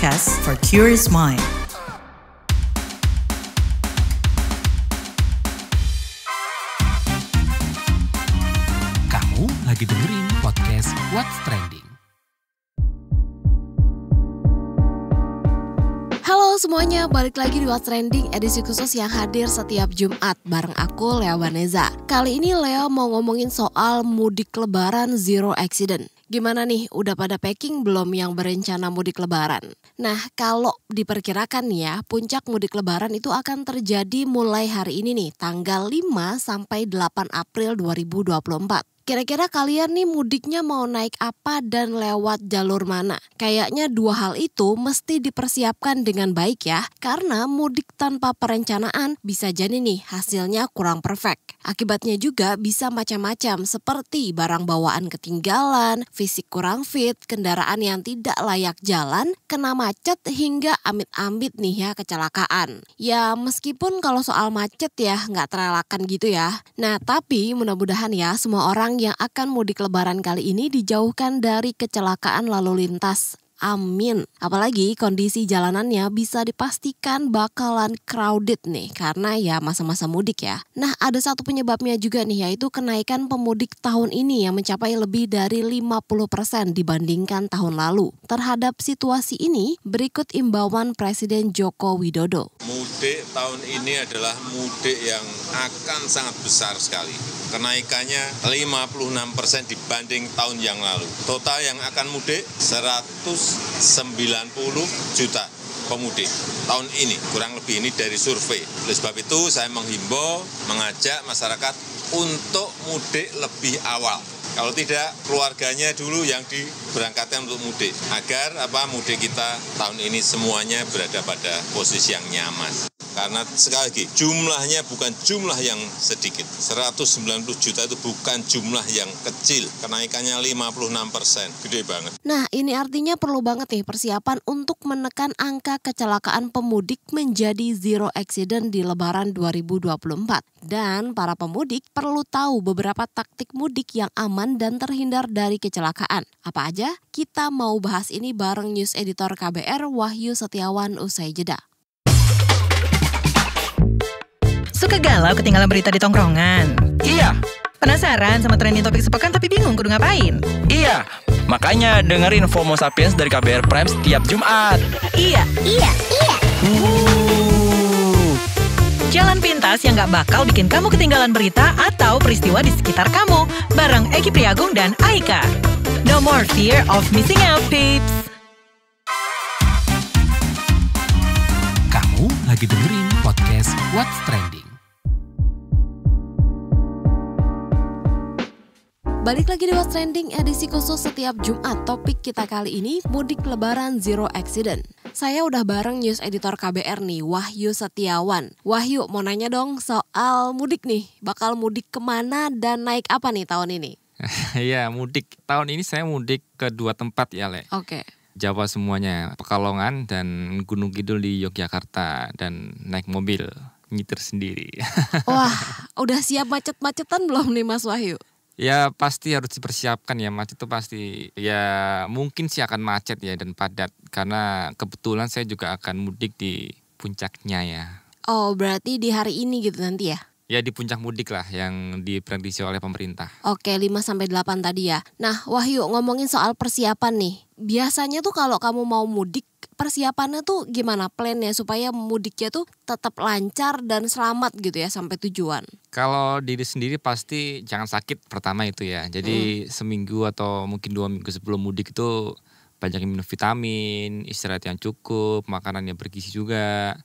podcast for curious mind. Kamu lagi dengerin podcast What's Trending. Halo semuanya, balik lagi di What's Trending edisi khusus yang hadir setiap Jumat bareng aku, Lea Vanessa. Kali ini Lea mau ngomongin soal mudik lebaran zero accident. Gimana nih, udah pada packing belum yang berencana mudik lebaran? Nah, kalau diperkirakan ya, puncak mudik lebaran itu akan terjadi mulai hari ini nih, tanggal 5 sampai 8 April 2024. Kira-kira kalian nih mudiknya mau naik apa dan lewat jalur mana? Kayaknya dua hal itu mesti dipersiapkan dengan baik ya. Karena mudik tanpa perencanaan bisa jadi nih hasilnya kurang perfect. Akibatnya juga bisa macam-macam seperti barang bawaan ketinggalan, fisik kurang fit, kendaraan yang tidak layak jalan, kena macet hingga amit-amit nih ya kecelakaan. Ya meskipun kalau soal macet ya nggak terelakkan gitu ya. Nah tapi mudah-mudahan ya semua orang yang akan mudik lebaran kali ini dijauhkan dari kecelakaan lalu lintas. Amin. Apalagi kondisi jalanannya bisa dipastikan bakalan crowded nih karena ya masa-masa mudik ya. Nah ada satu penyebabnya juga nih yaitu kenaikan pemudik tahun ini yang mencapai lebih dari 50% dibandingkan tahun lalu. Terhadap situasi ini berikut imbauan Presiden Joko Widodo. Mudik tahun ini adalah mudik yang akan sangat besar sekali. Kenaikannya 56% dibanding tahun yang lalu. Total yang akan mudik 190 juta pemudik tahun ini. Kurang lebih ini dari survei. Oleh sebab itu saya menghimbau, mengajak masyarakat untuk mudik lebih awal. Kalau tidak, keluarganya dulu yang diberangkatkan untuk mudik. Agar mudik kita tahun ini semuanya berada pada posisi yang nyaman. Karena sekali lagi, jumlahnya bukan jumlah yang sedikit. 190 juta itu bukan jumlah yang kecil. Kenaikannya 56%, gede banget. Nah, ini artinya perlu banget nih persiapan untuk menekan angka kecelakaan pemudik menjadi zero accident di Lebaran 2024. Dan para pemudik perlu tahu beberapa taktik mudik yang aman dan terhindar dari kecelakaan. Apa aja? Kita mau bahas ini bareng News Editor KBR Wahyu Setiawan usai jeda. Suka galau ketinggalan berita di tongkrongan? Iya. Penasaran sama trending topik sepekan tapi bingung kudu ngapain? Iya. Makanya dengerin FOMO Sapiens dari KBR Prime setiap Jumat. Iya. Jalan pintas yang gak bakal bikin kamu ketinggalan berita atau peristiwa di sekitar kamu. Bareng Eki Priagung dan Aika. No more fear of missing out, peeps. Kamu lagi dengerin podcast What's Trending. Balik lagi di What's Trending edisi khusus setiap Jumat. Topik kita kali ini mudik lebaran zero accident. Saya udah bareng News Editor KBR nih, Wahyu Setiawan. Wahyu, mau nanya dong soal mudik nih. Bakal mudik kemana dan naik apa nih tahun ini? Iya, mudik. Tahun ini saya mudik ke dua tempat ya, Le. Oke. Jawa semuanya, Pekalongan dan Gunung Kidul di Yogyakarta. Dan naik mobil, nyetir sendiri. Wah, udah siap macet-macetan belum nih Mas Wahyu? Ya pasti harus dipersiapkan ya, macet itu pasti. Ya mungkin sih akan macet ya dan padat. Karena kebetulan saya juga akan mudik di puncaknya ya. Oh, berarti di hari ini gitu nanti ya? Ya di puncak mudik lah yang diprediksi oleh pemerintah. Oke, 5-8 tadi ya. Nah, Wahyu ngomongin soal persiapan nih. Biasanya tuh kalau kamu mau mudik, persiapannya tuh gimana plannya supaya mudiknya tuh tetap lancar dan selamat gitu ya sampai tujuan? Kalau diri sendiri pasti jangan sakit pertama itu ya. Jadi seminggu atau mungkin 2 minggu sebelum mudik itu banyak minum vitamin, istirahat yang cukup, makanan yang bergizi juga,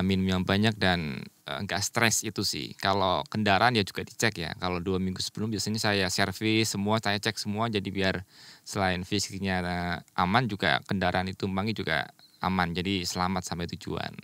minum yang banyak dan nggak stres itu sih. Kalau kendaraan ya juga dicek ya. Kalau 2 minggu sebelum biasanya saya servis semua, saya cek semua. Jadi biar selain fisiknya aman juga kendaraan itu tumpangi juga aman. Jadi selamat sampai tujuan.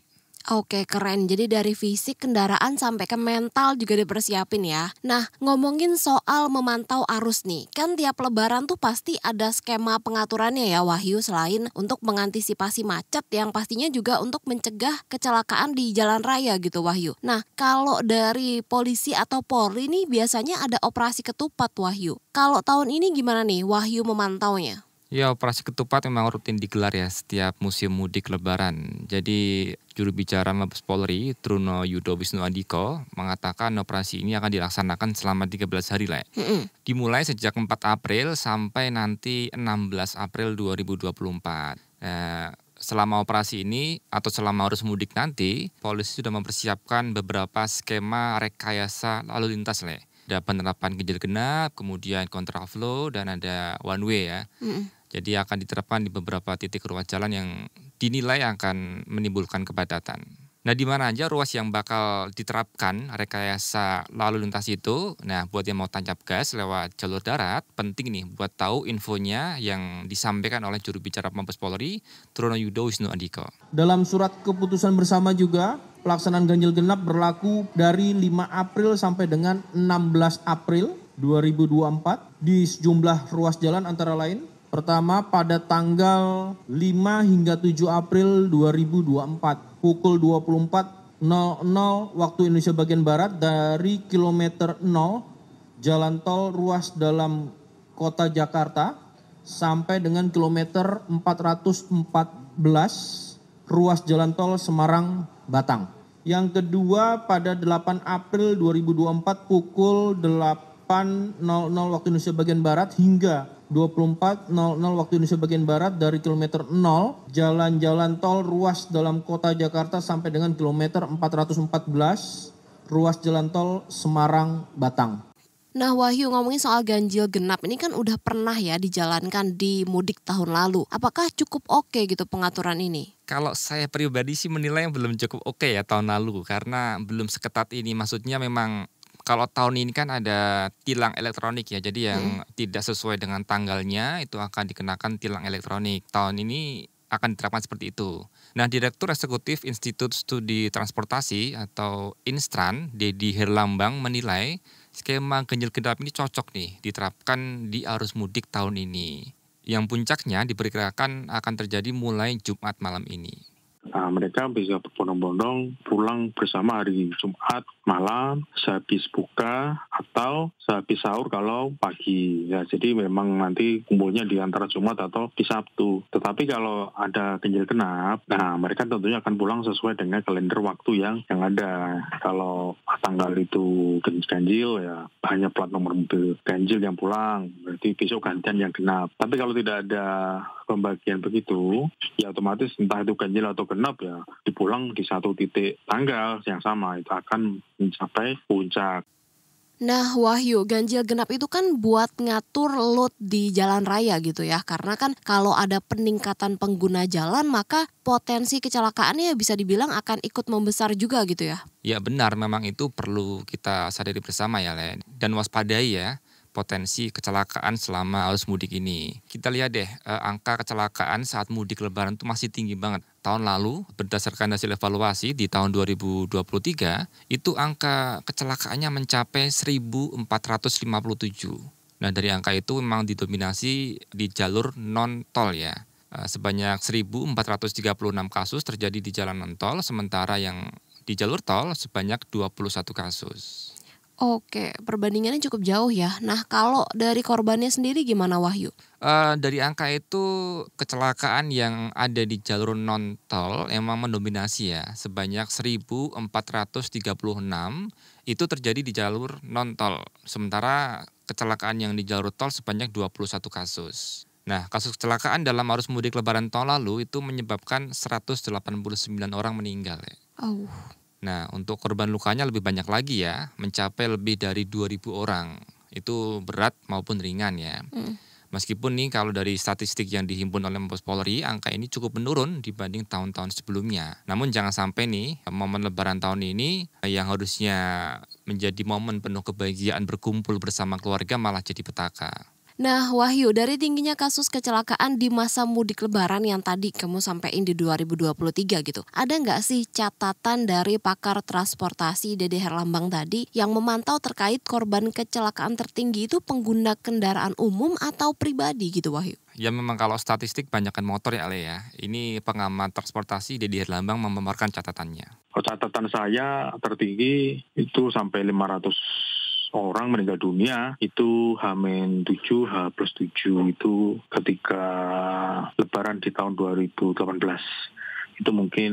Oke, keren. Jadi dari fisik kendaraan sampai ke mental juga dipersiapin ya. Nah, ngomongin soal memantau arus nih. Kan tiap lebaran tuh pasti ada skema pengaturannya ya Wahyu. Selain untuk mengantisipasi macet yang pastinya juga untuk mencegah kecelakaan di jalan raya gitu Wahyu. Nah, kalau dari polisi atau Polri nih biasanya ada operasi ketupat Wahyu. Kalau tahun ini gimana nih Wahyu memantaunya? Ya, operasi ketupat memang rutin digelar ya setiap musim mudik Lebaran. Jadi juru bicara Mabes Polri, Truno Yudo Wisnu Andiko, mengatakan operasi ini akan dilaksanakan selama 13 hari lah. Dimulai sejak 4 April sampai nanti 16 April 2024. Selama operasi ini atau selama arus mudik nanti, polisi sudah mempersiapkan beberapa skema rekayasa lalu lintas lah. Ada penerapan ganjil genap, kemudian kontraflow, dan ada one way ya. Jadi akan diterapkan di beberapa titik ruas jalan yang dinilai akan menimbulkan kepadatan. Nah, di mana aja ruas yang bakal diterapkan rekayasa lalu lintas itu? Nah, buat yang mau tancap gas lewat jalur darat, penting nih buat tahu infonya yang disampaikan oleh juru bicara Mabes Polri, Truno Yudo Wisnu Andiko. Dalam surat keputusan bersama juga, pelaksanaan ganjil genap berlaku dari 5 April sampai dengan 16 April 2024 di sejumlah ruas jalan antara lain. Pertama, pada tanggal 5 hingga 7 April 2024 pukul 24.00 waktu Indonesia bagian Barat dari kilometer 0 jalan tol ruas dalam kota Jakarta sampai dengan kilometer 414 ruas jalan tol Semarang Batang. Yang kedua, pada 8 April 2024 pukul 8.00 waktu Indonesia bagian Barat hingga 24.00 waktu Indonesia bagian Barat dari kilometer 0 jalan-jalan tol ruas dalam kota Jakarta sampai dengan kilometer 414 ruas jalan tol Semarang Batang. Nah Wahyu, ngomongin soal ganjil genap ini kan udah pernah ya dijalankan di mudik tahun lalu. Apakah cukup oke gitu pengaturan ini? Kalau saya pribadi sih menilai yang belum cukup oke ya tahun lalu, karena belum seketat ini. Maksudnya memang kalau tahun ini kan ada tilang elektronik ya, jadi yang tidak sesuai dengan tanggalnya itu akan dikenakan tilang elektronik. Tahun ini akan diterapkan seperti itu. Nah, Direktur Eksekutif Institut Studi Transportasi atau Instran, Dedi Herlambang menilai skema ganjil genap ini cocok nih diterapkan di arus mudik tahun ini. Yang puncaknya diperkirakan akan terjadi mulai Jumat malam ini. Nah, mereka bisa berbondong-bondong pulang bersama hari Jumat malam, sehabis buka atau sehabis sahur kalau pagi. Ya, jadi memang nanti kumpulnya di antara Jumat atau di Sabtu. Tetapi kalau ada ganjil genap, nah mereka tentunya akan pulang sesuai dengan kalender waktu yang ada. Kalau tanggal itu ganjil, ya hanya plat nomor mobil ganjil yang pulang. Berarti besok gantian yang genap. Tapi kalau tidak ada pembagian begitu, ya otomatis entah itu ganjil atau genap ya dipulang di satu titik tanggal yang sama, itu akan mencapai puncak. Nah Wahyu, ganjil genap itu kan buat ngatur load di jalan raya gitu ya. Karena kan kalau ada peningkatan pengguna jalan maka potensi kecelakaannya bisa dibilang akan ikut membesar juga gitu ya. Ya benar, memang itu perlu kita sadari bersama ya Le. Dan waspadai ya potensi kecelakaan selama arus mudik ini. Kita lihat deh, angka kecelakaan saat mudik Lebaran itu masih tinggi banget. Tahun lalu, berdasarkan hasil evaluasi di tahun 2023, itu angka kecelakaannya mencapai 1.457. Nah, dari angka itu memang didominasi di jalur non-tol ya. Sebanyak 1.436 kasus terjadi di jalan non-tol, sementara yang di jalur tol sebanyak 21 kasus. Oke, perbandingannya cukup jauh ya. Nah, kalau dari korbannya sendiri gimana Wahyu? Dari angka itu kecelakaan yang ada di jalur non-tol emang mendominasi ya. Sebanyak 1.436 itu terjadi di jalur non-tol. Sementara kecelakaan yang di jalur tol sebanyak 21 kasus. Nah, kasus kecelakaan dalam arus mudik Lebaran tahun lalu itu menyebabkan 189 orang meninggal ya. Nah, untuk korban lukanya lebih banyak lagi ya, mencapai lebih dari 2.000 orang. Itu berat maupun ringan ya. Meskipun nih kalau dari statistik yang dihimpun oleh Mabes Polri, angka ini cukup menurun dibanding tahun-tahun sebelumnya. Namun jangan sampai nih, momen Lebaran tahun ini yang harusnya menjadi momen penuh kebahagiaan berkumpul bersama keluarga malah jadi petaka. Nah Wahyu, dari tingginya kasus kecelakaan di masa mudik Lebaran yang tadi kamu sampaikan di 2023 gitu, ada nggak sih catatan dari pakar transportasi Dede Herlambang tadi yang memantau terkait korban kecelakaan tertinggi itu pengguna kendaraan umum atau pribadi gitu Wahyu? Ya memang kalau statistik banyakkan motor ya Ale ya. Ini pengamat transportasi Dede Herlambang memaparkan catatannya. Catatan saya tertinggi itu sampai 500 orang meninggal dunia itu H-7, H+7 itu ketika Lebaran di tahun 2018. Itu mungkin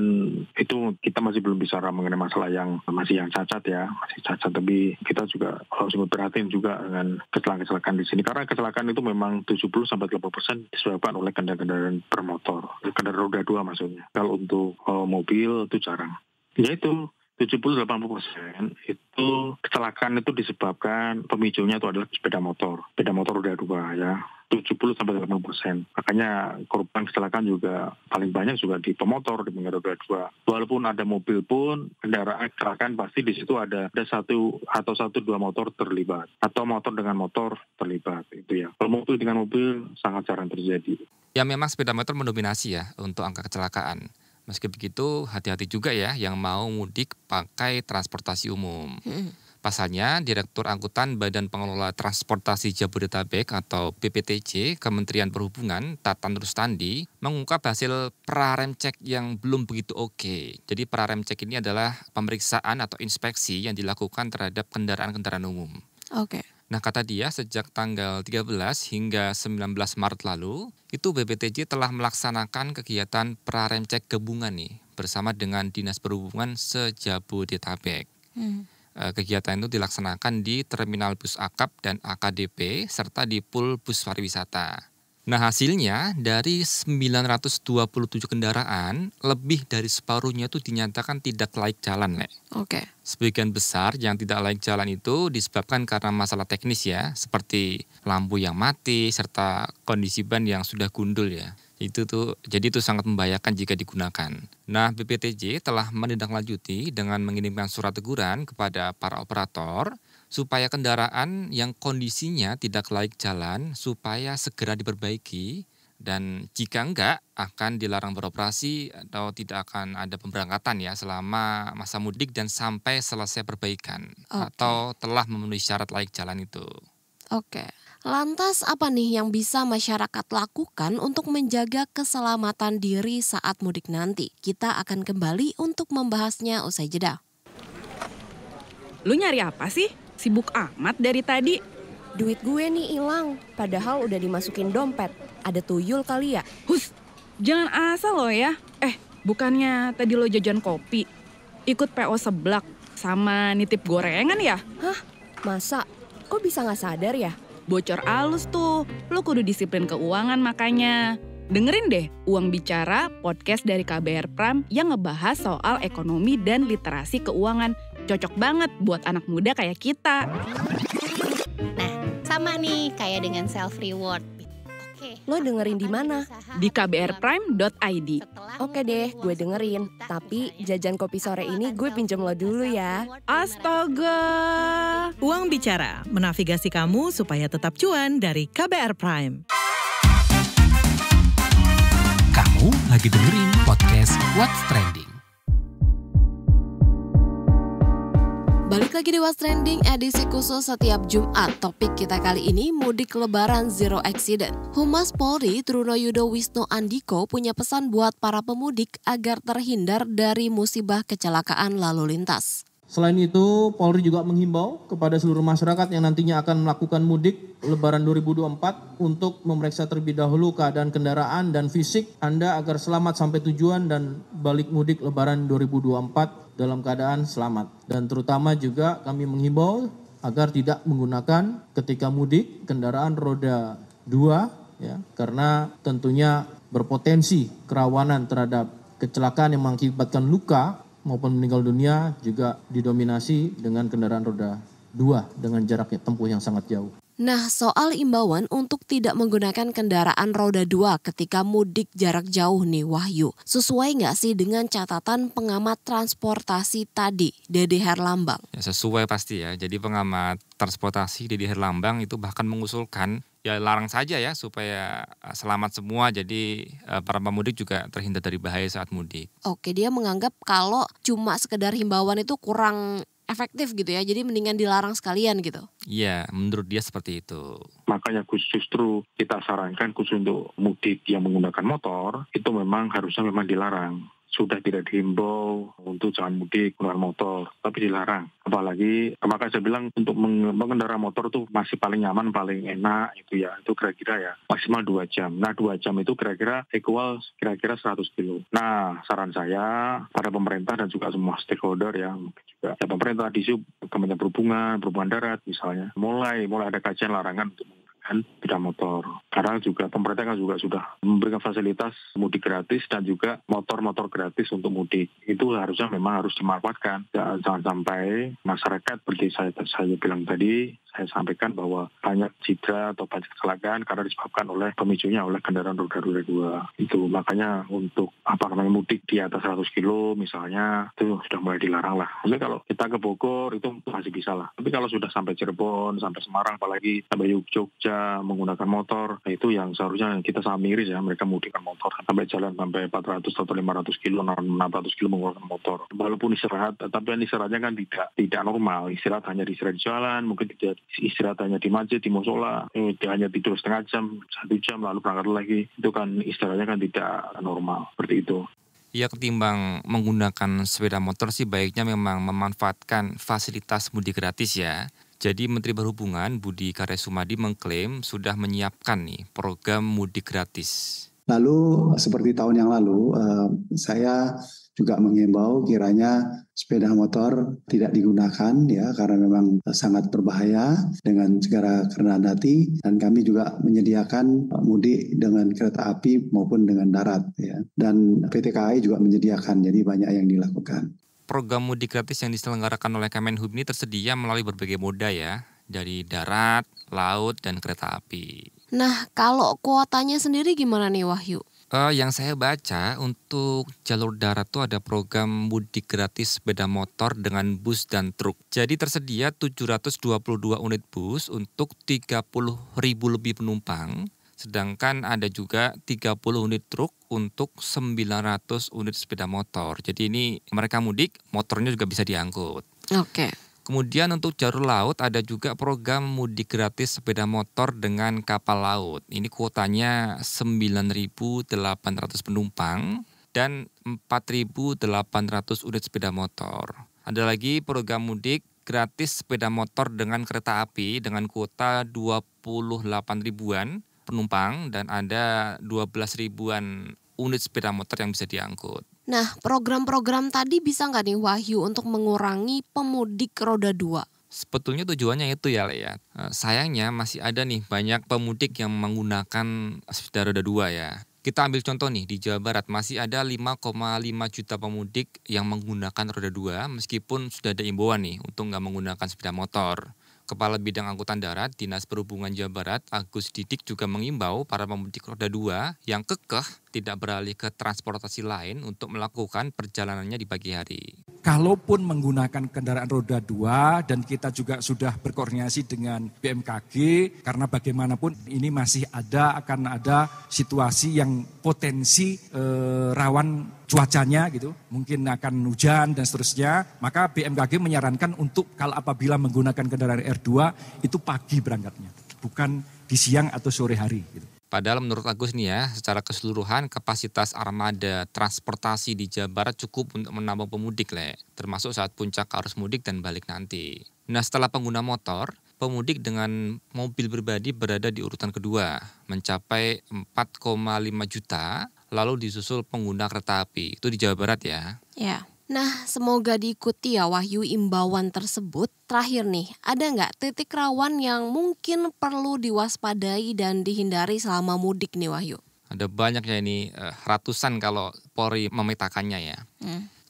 itu kita masih belum bicara mengenai masalah yang cacat ya, masih cacat, tapi kita juga harus berhati-hati juga dengan kecelakaan di sini, karena kecelakaan itu memang 70-80% disebabkan oleh kendaraan bermotor, kendaraan roda 2 maksudnya. Kalau untuk mobil itu jarang. Yaitu 70-80% itu kecelakaan itu disebabkan pemicunya itu adalah sepeda motor roda 2 ya. 70-80%. Makanya korban kecelakaan juga paling banyak juga di pemotor, di pengendara roda 2. Walaupun ada mobil pun, kendaraan kecelakaan pasti di situ ada satu dua motor terlibat, atau motor dengan motor terlibat itu ya. Kalau mobil dengan mobil sangat jarang terjadi. Ya memang sepeda motor mendominasi ya untuk angka kecelakaan. Meski begitu, hati-hati juga ya yang mau mudik pakai transportasi umum. Pasalnya, Direktur Angkutan Badan Pengelola Transportasi Jabodetabek atau BPTJ Kementerian Perhubungan, Tatan Rustandi, mengungkap hasil prarem cek yang belum begitu oke. Jadi prarem cek ini adalah pemeriksaan atau inspeksi yang dilakukan terhadap kendaraan-kendaraan umum. Oke. Nah, kata dia sejak tanggal 13 hingga 19 Maret lalu, itu BPTJ telah melaksanakan kegiatan prarem cek gabungan nih bersama dengan Dinas Perhubungan se-Jabodetabek. Kegiatan itu dilaksanakan di Terminal Bus Akap dan AKDP serta di Pool Bus Pariwisata. Nah, hasilnya dari 927 kendaraan, lebih dari separuhnya itu dinyatakan tidak layak jalan, Le. Oke. Sebagian besar yang tidak layak jalan itu disebabkan karena masalah teknis ya, seperti lampu yang mati serta kondisi ban yang sudah gundul ya. Jadi itu sangat membahayakan jika digunakan. Nah, BPTJ telah menindaklanjuti dengan mengirimkan surat teguran kepada para operator supaya kendaraan yang kondisinya tidak layak jalan supaya segera diperbaiki, dan jika enggak akan dilarang beroperasi atau tidak akan ada pemberangkatan ya selama masa mudik dan sampai selesai perbaikan atau telah memenuhi syarat layak jalan itu. Oke. Lantas apa nih yang bisa masyarakat lakukan untuk menjaga keselamatan diri saat mudik nanti? Kita akan kembali untuk membahasnya usai jeda. Lu nyari apa sih? Sibuk amat dari tadi. Duit gue nih hilang, padahal udah dimasukin dompet. Ada tuyul kali ya? Hus, jangan asal lo ya. Bukannya tadi lo jajan kopi, ikut PO seblak, sama nitip gorengan ya? Hah? Masa? Kok bisa gak sadar ya? Bocor alus tuh, lo kudu disiplin keuangan makanya. Dengerin deh Uang Bicara, podcast dari KBR Prime yang ngebahas soal ekonomi dan literasi keuangan. Cocok banget buat anak muda kayak kita. Nah, sama nih kayak dengan self reward. Lo dengerin di mana? Di kbrprime.id. Oke deh, gue dengerin. Tapi jajan kopi sore ini gue pinjam lo dulu ya. Astaga. Uang Bicara, menavigasi kamu supaya tetap cuan dari KBR Prime. Kamu lagi dengerin podcast What's Trending. Balik lagi di What's Trending edisi khusus setiap Jumat. Topik kita kali ini mudik lebaran zero accident. Humas Polri Trunoyudo Wisnu Andiko punya pesan buat para pemudik agar terhindar dari musibah kecelakaan lalu lintas. Selain itu, Polri juga menghimbau kepada seluruh masyarakat yang nantinya akan melakukan mudik Lebaran 2024 untuk memeriksa terlebih dahulu keadaan kendaraan dan fisik Anda agar selamat sampai tujuan dan balik mudik Lebaran 2024 dalam keadaan selamat. Dan terutama juga kami menghimbau agar tidak menggunakan ketika mudik kendaraan roda 2 ya, karena tentunya berpotensi kerawanan terhadap kecelakaan yang mengakibatkan luka maupun meninggal dunia juga didominasi dengan kendaraan roda 2 dengan jarak tempuh yang sangat jauh. Nah, soal imbauan untuk tidak menggunakan kendaraan roda 2 ketika mudik jarak jauh nih Wahyu. Sesuai nggak sih dengan catatan pengamat transportasi tadi, Dede Herlambang? Ya, sesuai pasti ya. Jadi pengamat transportasi Dede Herlambang itu bahkan mengusulkan ya larang saja ya supaya selamat semua. Jadi para pemudik juga terhindar dari bahaya saat mudik. Oke, dia menganggap kalau cuma sekedar himbauan itu kurang efektif gitu ya, jadi mendingan dilarang sekalian gitu. Iya, menurut dia seperti itu. Makanya justru kita sarankan khusus untuk mudik yang menggunakan motor, itu memang harusnya memang dilarang. sudah tidak dihimbau untuk jalan mudik menggunakan motor, tapi dilarang. Apalagi, maka saya bilang untuk mengendarai motor tuh masih paling nyaman, paling enak itu ya. Itu kira-kira ya maksimal 2 jam. Nah 2 jam itu kira-kira equal kira-kira 100 kilo. Nah saran saya pada pemerintah dan juga semua stakeholder ya, mungkin juga ya, pemerintah di Kementerian Perhubungan Darat misalnya, mulai ada kajian larangan untuk sepeda motor. Karena juga pemerintah kan juga sudah memberikan fasilitas mudik gratis dan juga motor-motor gratis untuk mudik. Itu harusnya memang harus dimanfaatkan. Jangan sampai masyarakat seperti saya bilang tadi, saya sampaikan bahwa banyak cedera atau banyak kecelakaan karena disebabkan oleh pemicunya oleh kendaraan roda 2. Itu makanya untuk mudik di atas 100 kilo misalnya itu sudah mulai dilarang lah. Jadi kalau kita ke Bogor itu masih bisa lah. Tapi kalau sudah sampai Cirebon, sampai Semarang, apalagi sampai Jogja menggunakan motor, nah itu yang seharusnya kita sama miris ya, mereka mudikkan motor sampai jalan sampai 400 atau 500 kilo, 600 kilo menggunakan motor. Walaupun istirahat, tapi istirahatnya kan tidak normal. Istirahat hanya di istirahat jalan, mungkin tidak istirahat hanya di masjid, di musola, hanya tidur setengah jam, 1 jam lalu berangkat lagi. Itu kan istirahatnya kan tidak normal, seperti itu. Ya, ketimbang menggunakan sepeda motor sih baiknya memang memanfaatkan fasilitas mudik gratis ya. Jadi Menteri Perhubungan Budi Karya Sumadi mengklaim sudah menyiapkan nih program mudik gratis. Lalu seperti tahun yang lalu saya juga mengimbau kiranya sepeda motor tidak digunakan ya karena memang sangat berbahaya dengan segala kerendahan hati, dan kami juga menyediakan mudik dengan kereta api maupun dengan darat ya, dan PT KAI juga menyediakan, jadi banyak yang dilakukan. Program mudik gratis yang diselenggarakan oleh Kemenhub ini tersedia melalui berbagai moda ya, dari darat, laut, dan kereta api. Nah, kalau kuotanya sendiri gimana nih Wahyu? Yang saya baca untuk jalur darat tuh ada program mudik gratis sepeda motor dengan bus dan truk. Jadi tersedia 722 unit bus untuk 30.000 lebih penumpang. Sedangkan ada juga 30 unit truk untuk 900 unit sepeda motor. Jadi ini mereka mudik, motornya juga bisa diangkut. Oke. Kemudian untuk jalur laut ada juga program mudik gratis sepeda motor dengan kapal laut. Ini kuotanya 9.800 penumpang dan 4.800 unit sepeda motor. Ada lagi program mudik gratis sepeda motor dengan kereta api dengan kuota 28 ribuan penumpang dan ada 12 ribuan unit sepeda motor yang bisa diangkut. Nah, program-program tadi bisa nggak nih Wahyu untuk mengurangi pemudik roda 2? Sebetulnya tujuannya itu ya, Le. Sayangnya masih ada nih banyak pemudik yang menggunakan sepeda roda 2 ya. Kita ambil contoh nih, di Jawa Barat masih ada 5,5 juta pemudik yang menggunakan roda 2 meskipun sudah ada imbauan nih untuk nggak menggunakan sepeda motor. Kepala Bidang Angkutan Darat Dinas Perhubungan Jawa Barat Agus Didik juga mengimbau para pemudik roda 2 yang kekeh tidak beralih ke transportasi lain untuk melakukan perjalanannya di pagi hari. Kalaupun menggunakan kendaraan roda 2 dan kita juga sudah berkoordinasi dengan BMKG karena bagaimanapun ini masih akan ada situasi yang potensi rawan cuacanya gitu, mungkin akan hujan dan seterusnya, maka BMKG menyarankan untuk kalau apabila menggunakan kendaraan R2 itu pagi berangkatnya, bukan di siang atau sore hari gitu. Padahal menurut Agus nih ya, secara keseluruhan kapasitas armada transportasi di Jawa Barat cukup untuk menampung pemudik, Le, termasuk saat puncak arus mudik dan balik nanti. Nah, setelah pengguna motor, pemudik dengan mobil pribadi berada di urutan kedua, mencapai 4,5 juta, lalu disusul pengguna kereta api. Itu di Jawa Barat ya. Ya. Nah, semoga diikuti ya Wahyu imbauan tersebut. Terakhir nih, ada nggak titik rawan yang mungkin perlu diwaspadai dan dihindari selama mudik nih Wahyu? Ada banyak ya ini, ratusan kalau Polri memetakannya ya.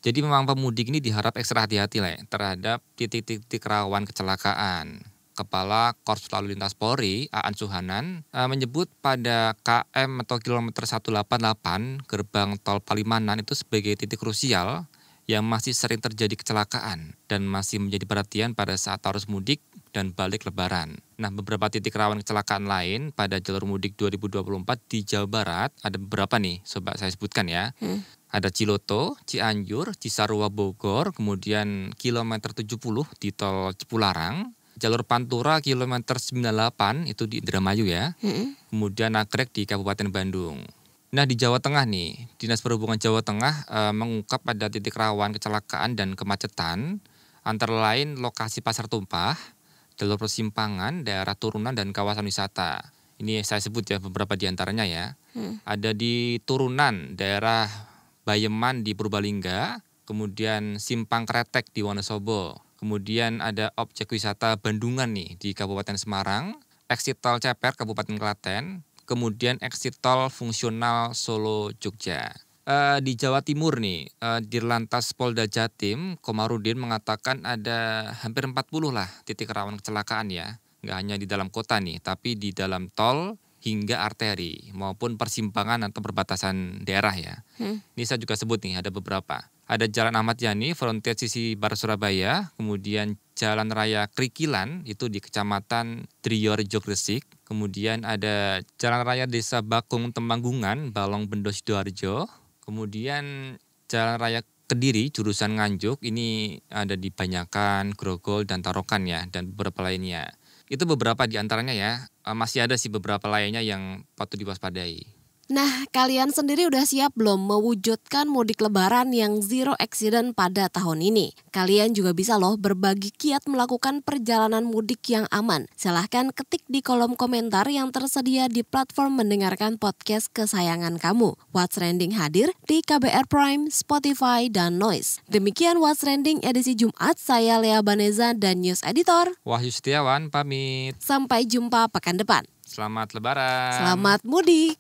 Jadi memang pemudik ini diharap ekstra hati-hati lah ya, terhadap titik-titik rawan kecelakaan. Kepala Korps Lalu Lintas Polri, Aan Suhanan, menyebut pada KM atau kilometer 188 gerbang tol Palimanan itu sebagai titik krusial yang masih sering terjadi kecelakaan dan masih menjadi perhatian pada saat arus mudik dan balik lebaran. Nah, beberapa titik rawan kecelakaan lain pada jalur mudik 2024 di Jawa Barat ada beberapa nih, coba saya sebutkan ya. Ada Ciloto, Cianjur, Cisarua Bogor, kemudian kilometer 70 di tol Cipularang, jalur Pantura kilometer 98 itu di Indramayu ya. Kemudian Nagrek di Kabupaten Bandung. Nah di Jawa Tengah nih, Dinas Perhubungan Jawa Tengah mengungkap ada titik rawan kecelakaan dan kemacetan, antara lain lokasi Pasar Tumpah, jalur persimpangan, daerah turunan dan kawasan wisata. Ini saya sebut ya beberapa di antaranya ya. Ada di turunan daerah Bayeman di Purbalingga, kemudian Simpang Kretek di Wonosobo, kemudian ada objek wisata Bandungan nih di Kabupaten Semarang, exit tol Ceper Kabupaten Klaten, kemudian exit tol fungsional Solo Jogja. Di Jawa Timur nih, Dirlantas Polda Jatim, Komarudin mengatakan ada hampir 40 lah titik rawan kecelakaan ya. Nggak hanya di dalam kota nih, tapi di dalam tol hingga arteri maupun persimpangan atau perbatasan daerah ya. Ini saya juga sebut nih, ada beberapa. Ada Jalan Ahmad Yani, frontier sisi barat Surabaya, kemudian Jalan Raya Krikilan, itu di Kecamatan Driorejo Gresik, kemudian ada Jalan Raya Desa Bakung Temanggungan, Balong Bendo Sidoarjo, kemudian Jalan Raya Kediri, jurusan Nganjuk, ini ada di Banyakan, Grogol, dan Tarokan ya, dan beberapa lainnya. Itu beberapa di antaranya ya, masih ada sih beberapa lainnya yang patut diwaspadai. Nah, kalian sendiri udah siap belum mewujudkan mudik lebaran yang zero accident pada tahun ini? Kalian juga bisa loh berbagi kiat melakukan perjalanan mudik yang aman. Silahkan ketik di kolom komentar yang tersedia di platform mendengarkan podcast kesayangan kamu. What's Trending hadir di KBR Prime, Spotify, dan Noise. Demikian What's Trending edisi Jumat, saya Lea Baneza dan News Editor Wahyu Setiawan pamit. Sampai jumpa pekan depan. Selamat Lebaran. Selamat mudik.